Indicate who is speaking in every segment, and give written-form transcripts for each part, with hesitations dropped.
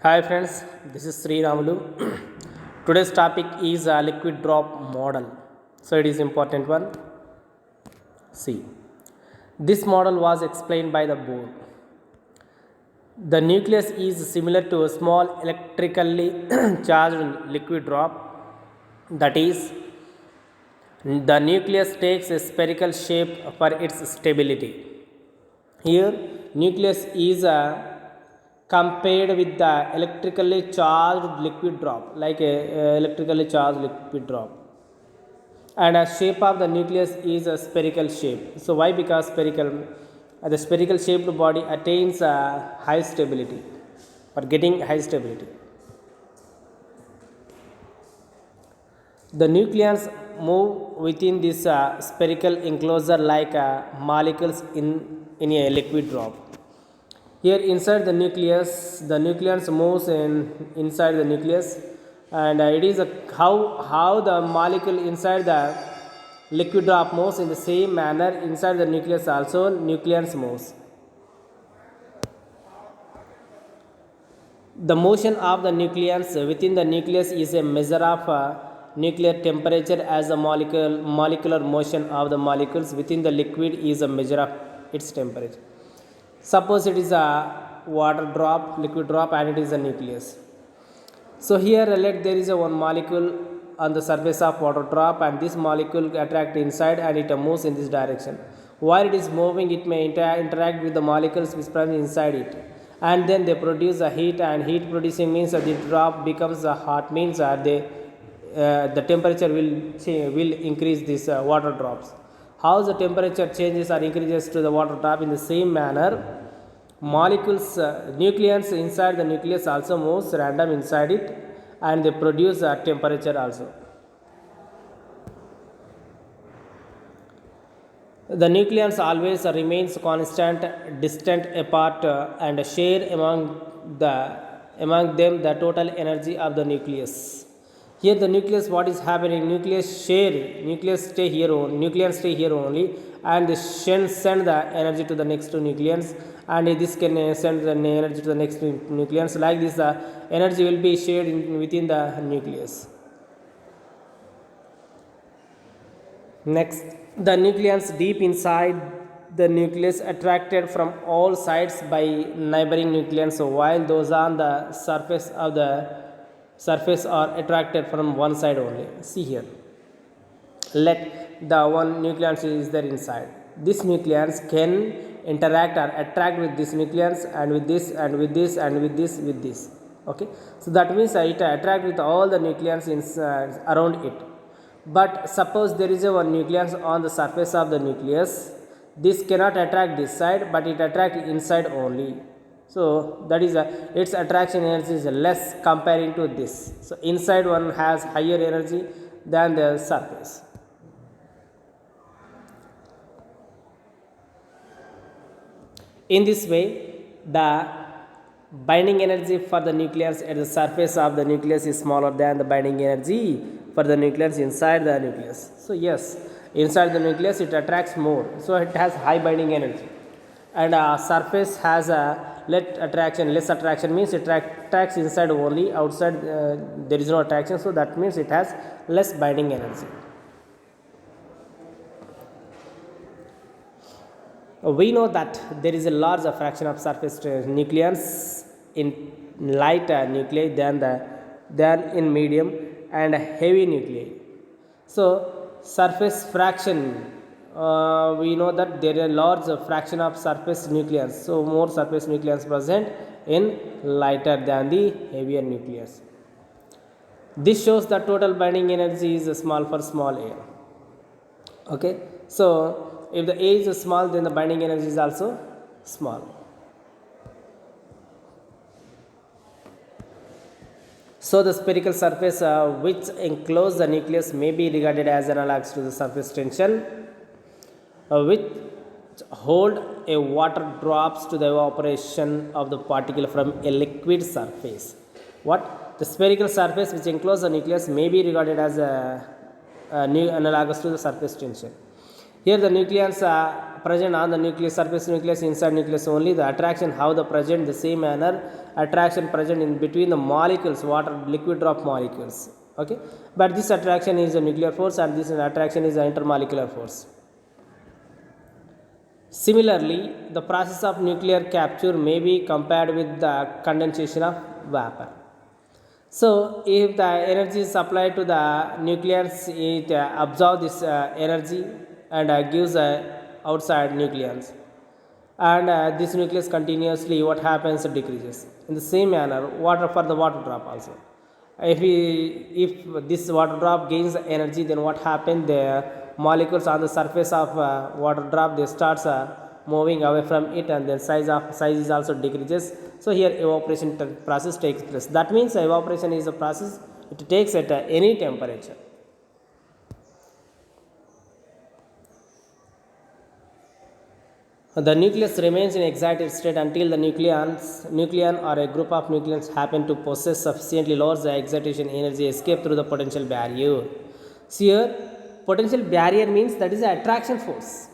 Speaker 1: Hi friends, this is Sri Ramulu. Today's topic is a liquid drop model. So it is important one. See, this model was explained by the board. The nucleus is similar to a small electrically charged liquid drop. That is, the nucleus takes a spherical shape for its stability. Here, nucleus is compared with the electrically charged liquid drop, like a electrically charged liquid drop. And the shape of the nucleus is a spherical shape. So why? Because the spherical shaped body attains high stability, or getting high stability. The nucleons move within this spherical enclosure like molecules in a liquid drop. Here inside the nucleus moves inside the nucleus, and it is how the molecule inside the liquid drop moves in the same manner inside the nucleus also nucleus moves. The motion of the nucleons within the nucleus is a measure of nuclear temperature, as the molecular motion of the molecules within the liquid is a measure of its temperature. Suppose it is a water drop, liquid drop, and it is a nucleus. So here let there is a one molecule on the surface of water drop, and this molecule attract inside and it moves in this direction. While it is moving, it may interact with the molecules which present inside it, and then they produce a heat, and heat producing means that the drop becomes hot, means the temperature will increase these water drops. How the temperature changes or increases to the water drop? In the same manner, molecules, nucleons inside the nucleus also moves random inside it, and they produce a temperature also. The nucleons always remains constant, distant apart, and share among them the total energy of the nucleus. Here the nucleus, what is happening? Nucleus stay here only, nucleons stay here only, and they send the energy to the next two nucleons, and this can send the energy to the next nucleons. Like this, the energy will be shared within the nucleus. Next, the nucleons deep inside the nucleus attracted from all sides by neighboring nucleons, so while those on the surface are attracted from one side only. See here, let the one nucleus is there inside. This nucleus can interact or attract with this nucleus, and with this, and with this, and with this. Okay, so that means it attract with all the nucleons around it. But suppose there is a one nucleus on the surface of the nucleus, this cannot attract this side, but it attract inside only. So that is its attraction energy is less comparing to this. So inside one has higher energy than the surface. In this way, the binding energy for the nucleus at the surface of the nucleus is smaller than the binding energy for the nucleus inside the nucleus. So yes, inside the nucleus it attracts more, so it has high binding energy, and surface has a less attraction, means it attracts inside only, outside there is no attraction, so that means it has less binding energy. We know that there is a large fraction of surface nucleons in light nuclei than in medium and heavy nuclei. So surface fraction, we know that there is a large fraction of surface nucleons. So more surface nucleons present in lighter than the heavier nucleus. This shows the total binding energy is small for small a. Okay, so if the A is small, then the binding energy is also small. So the spherical surface which encloses the nucleus may be regarded as analogous to the surface tension, which hold a water drops to the evaporation of the particle from a liquid surface. What? The spherical surface which encloses the nucleus may be regarded as analogous to the surface tension. Here the nucleons present on the nucleus, surface nucleus, inside nucleus only. The attraction, how the present, the same manner attraction present in between the molecules, water, liquid drop molecules. Okay, but this attraction is a nuclear force and this attraction is an intermolecular force. Similarly, the process of nuclear capture may be compared with the condensation of vapor. So, if the energy is supplied to the nucleus, it absorbs this energy and gives outside nucleons. And this nucleus continuously, what happens, decreases. In the same manner, water for the water drop also. If this water drop gains energy, then what happens? The molecules on the surface of water drop, they starts moving away from it, and then size is also decreases. So here evaporation process takes place. That means evaporation is a process, it takes at any temperature. The nucleus remains in excited state until the nucleon or a group of nucleons happen to possess sufficiently lower the excitation energy escape through the potential barrier. See here, potential barrier means that is the attraction force.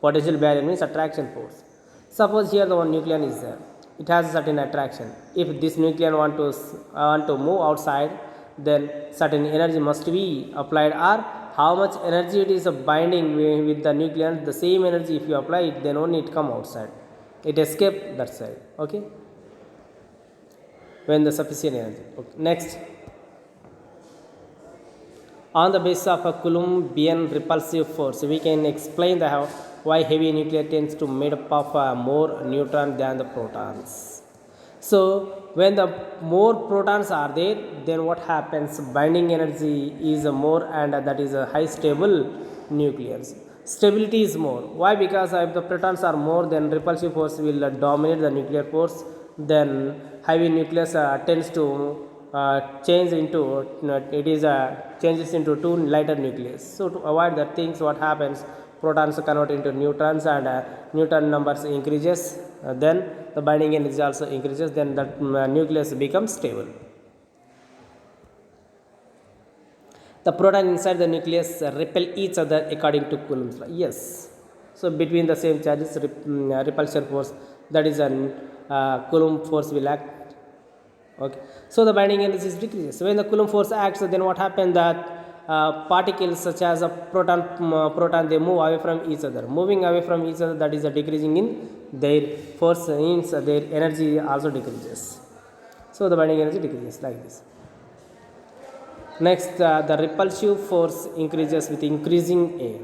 Speaker 1: Potential barrier means attraction force. Suppose here the one nucleon is there. It has a certain attraction. If this nucleon want to move outside, then certain energy must be applied, or how much energy it is binding with the nucleon, the same energy if you apply it, then only it come outside. It escape that side. Okay. When the sufficient energy. Okay. Next. On the basis of a Coulombian repulsive force, we can explain why heavy nuclear tends to made up of more neutrons than the protons. So when the more protons are there, then what happens? Binding energy is more, and that is a high stable nucleus. Stability is more. Why? Because if the protons are more, then repulsive force will dominate the nuclear force. Then heavy nucleus tends to change into changes into two lighter nucleus. So to avoid that things, what happens? Protons convert into neutrons, and neutron numbers increases. Then the binding energy also increases. Then that nucleus becomes stable. The proton inside the nucleus repel each other according to Coulomb's law. Yes. So between the same charges, repulsion force, that is an Coulomb force will act. Okay. So the binding energy decreases. So when the Coulomb force acts, then what happens? That particles such as a proton, they move away from each other. Moving away from each other, that is a decreasing in their force, means their energy also decreases. So the binding energy decreases like this. Next, the repulsive force increases with increasing air.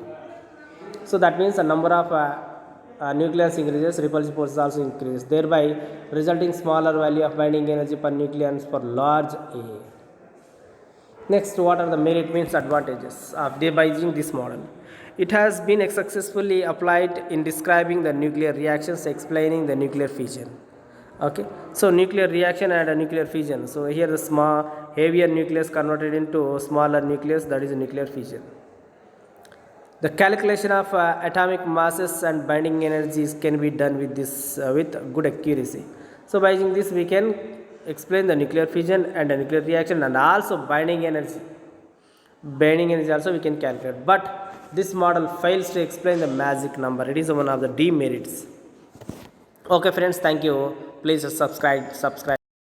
Speaker 1: So that means the number of nucleus increases, repulsive force also increases, thereby resulting smaller value of binding energy per nucleons for large air. Next, what are the merit means advantages of devising this model? It has been successfully applied in describing the nuclear reactions, explaining the nuclear fission. Okay, so nuclear reaction and a nuclear fission. So here the small, heavier nucleus converted into smaller nucleus, that is a nuclear fission. The calculation of atomic masses and binding energies can be done with this with good accuracy. So by using this, we can explain the nuclear fission and the nuclear reaction, and also binding energy. Binding energy also we can calculate, but this model fails to explain the magic number. It is one of the demerits. Okay friends, thank you. Please subscribe.